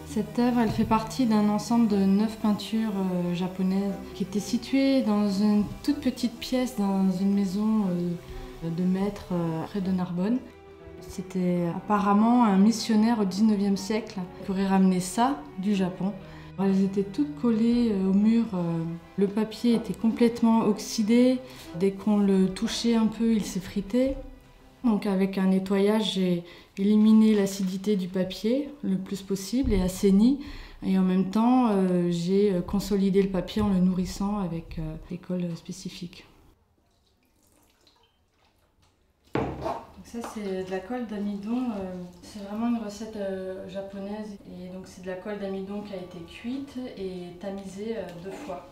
Cette œuvre, elle fait partie d'un ensemble de 9 peintures japonaises qui étaient situées dans une toute petite pièce dans une maison de maître près de Narbonne. C'était apparemment un missionnaire au 19e siècle qui aurait ramené ça du Japon. Elles étaient toutes collées au mur. Le papier était complètement oxydé. Dès qu'on le touchait un peu, il s'effritait. Donc avec un nettoyage, j'ai éliminé l'acidité du papier le plus possible et assaini. Et en même temps, j'ai consolidé le papier en le nourrissant avec des colles spécifiques. Donc ça, c'est de la colle d'amidon. C'est vraiment une recette japonaise. Et donc c'est de la colle d'amidon qui a été cuite et tamisée 2 fois.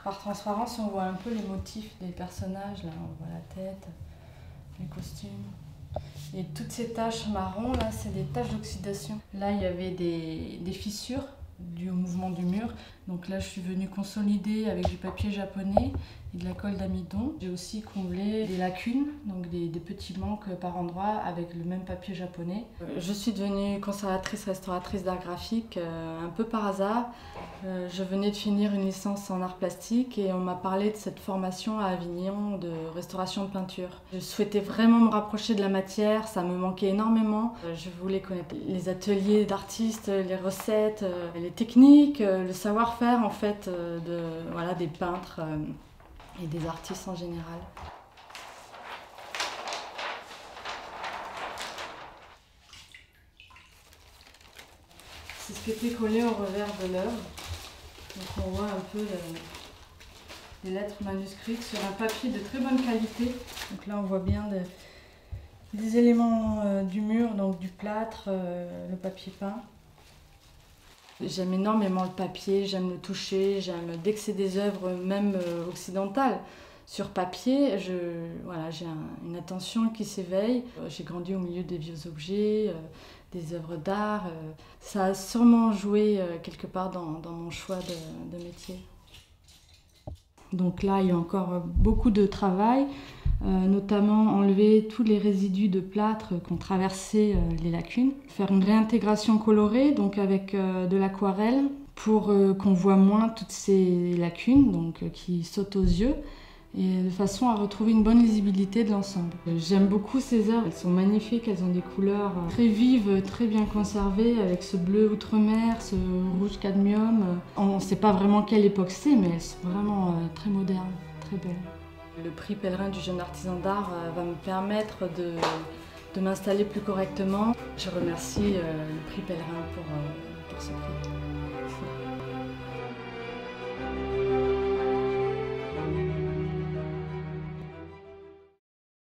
Par transparence, on voit un peu les motifs des personnages. Là, on voit la tête, les costumes. Et toutes ces taches marron, là, c'est des taches d'oxydation. Là, il y avait des fissures dues au mouvement du mur. Donc là, je suis venue consolider avec du papier japonais et de la colle d'amidon. J'ai aussi comblé des lacunes, donc des petits manques par endroits avec le même papier japonais. Je suis devenue conservatrice restauratrice d'art graphique un peu par hasard. Je venais de finir une licence en art plastique et on m'a parlé de cette formation à Avignon de restauration de peinture. Je souhaitais vraiment me rapprocher de la matière, ça me manquait énormément. Je voulais connaître les ateliers d'artistes, les recettes, les techniques, le savoir-faire en fait des peintres et des artistes en général. C'est ce qui était collé au revers de l'œuvre. Donc on voit un peu les lettres manuscrites sur un papier de très bonne qualité. Donc là on voit bien des éléments du mur, donc du plâtre, le papier peint. J'aime énormément le papier, j'aime le toucher, dès que c'est des œuvres même occidentales, sur papier, j'ai une attention qui s'éveille. J'ai grandi au milieu des vieux objets, des œuvres d'art. Ça a sûrement joué quelque part dans mon choix de métier. Donc là, il y a encore beaucoup de travail, notamment enlever tous les résidus de plâtre qui ont traversé les lacunes. Faire une réintégration colorée, donc avec de l'aquarelle, pour qu'on voit moins toutes ces lacunes qui sautent aux yeux, et de façon à retrouver une bonne lisibilité de l'ensemble. J'aime beaucoup ces œuvres, elles sont magnifiques, elles ont des couleurs très vives, très bien conservées, avec ce bleu outre-mer, ce rouge cadmium. On ne sait pas vraiment quelle époque c'est, mais elles sont vraiment très modernes, très belles. Le prix Pèlerin du jeune artisan d'art va me permettre de m'installer plus correctement. Je remercie le prix Pèlerin pour ce prix.